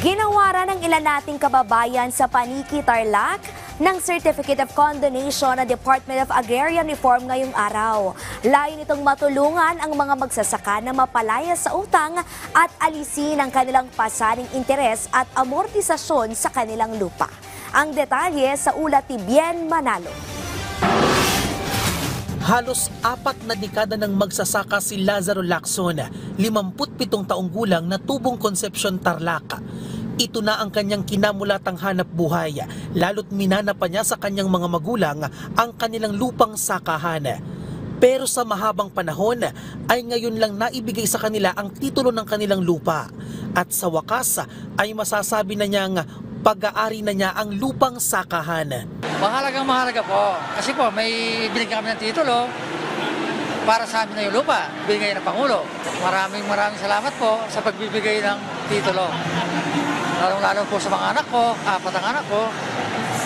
Ginawaran ng ilan nating kababayan sa Paniki, Tarlac ng Certificate of Condonation ng Department of Agrarian Reform ngayong araw. Layo nitong matulungan ang mga magsasaka na mapalaya sa utang at alisin ang kanilang pasaning interes at amortisasyon sa kanilang lupa. Ang detalye sa ulat ni Bien Manalo. Halos 4 na dekada ng magsasaka si Lazaro Lacson, 57 taong gulang na tubong Concepcion, Tarlac. Ito na ang kanyang kinamulatang hanap buhay, lalo't minana pa niya sa kanyang mga magulang ang kanilang lupang sakahan. Pero sa mahabang panahon ay ngayon lang naibigay sa kanila ang titulo ng kanilang lupa. At sa wakas ay masasabi na niyang pag-aari na niya ang lupang sakahan. Mahalaga po. Kasi po may binigyan kami ng titulo para sa amin na yung lupa. Binigay ng Pangulo. Maraming salamat po sa pagbibigay ng titulo. Lalong-lalo po sa mga anak ko, 4 ang anak ko,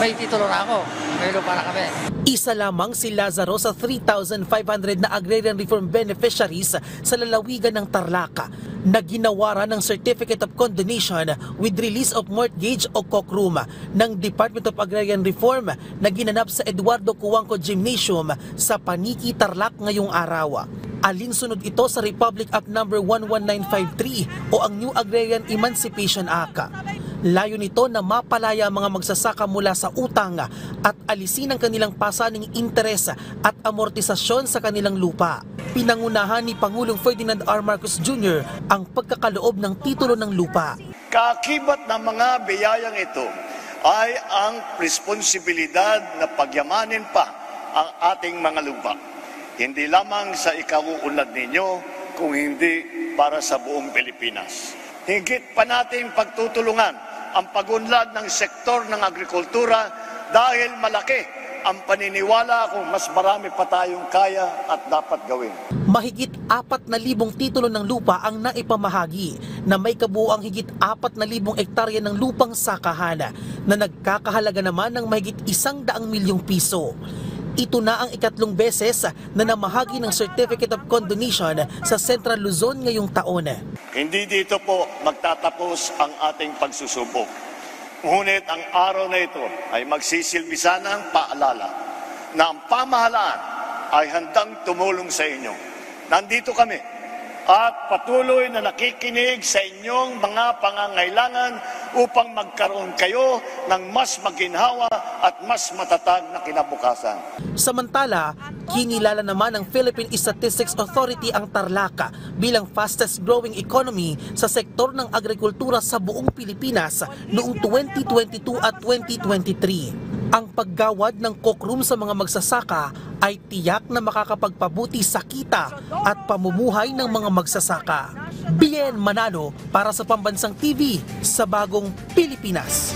may titulo na ako. May lupa na kami. Isa lamang si Lazaro sa 3,500 na agrarian reform beneficiaries sa lalawigan ng Tarlac na ginawaran ng Certificate of Condonation with Release of Mortgage o COCRUM ng Department of Agrarian Reform na ginanap sa Eduardo Cuanco Gymnasium sa Paniki, Tarlac ngayong araw. Alinsunod ito sa Republic Act No. 11953 o ang New Agrarian Emancipation Act. Layo nito na mapalaya ang mga magsasaka mula sa utang at alisin ang kanilang pasaning interes at amortisasyon sa kanilang lupa. Pinangunahan ni Pangulong Ferdinand R. Marcos Jr. ang pagkakaloob ng titulo ng lupa. Kaakibat ng mga biyayang ito ay ang responsibilidad na pagyamanin pa ang ating mga lupa. Hindi lamang sa ikauunlad ninyo, kung hindi para sa buong Pilipinas. Higit pa nating pagtutulungan ang pagunlad ng sektor ng agrikultura dahil malaki ang paniniwala kung mas marami pa tayong kaya at dapat gawin. Mahigit 4,000 titulo ng lupa ang naipamahagi na may kabuuang higit 4,000 hektarya ng lupang sakahan na nagkakahalaga naman ng mahigit 100 milyong piso. Ito na ang ikatlong beses na namahagi ng Certificate of Condonation sa Central Luzon ngayong taon. Hindi dito po magtatapos ang ating pagsusubok. Ngunit ang araw na ito ay magsisilbi sana ng paalala na ang pamahalaan ay handang tumulong sa inyo. Nandito kami at patuloy na nakikinig sa inyong mga pangangailangan upang magkaroon kayo ng mas maginhawa at mas matatag na kinabukasan. Samantala, kinilala naman ng Philippine Statistics Authority ang Tarlac bilang fastest growing economy sa sektor ng agrikultura sa buong Pilipinas noong 2022 at 2023. Ang paggawad ng COCRUM sa mga magsasaka ay tiyak na makakapagpabuti sa kita at pamumuhay ng mga magsasaka. Bien Manalo para sa Pambansang TV sa Bagong Pilipinas.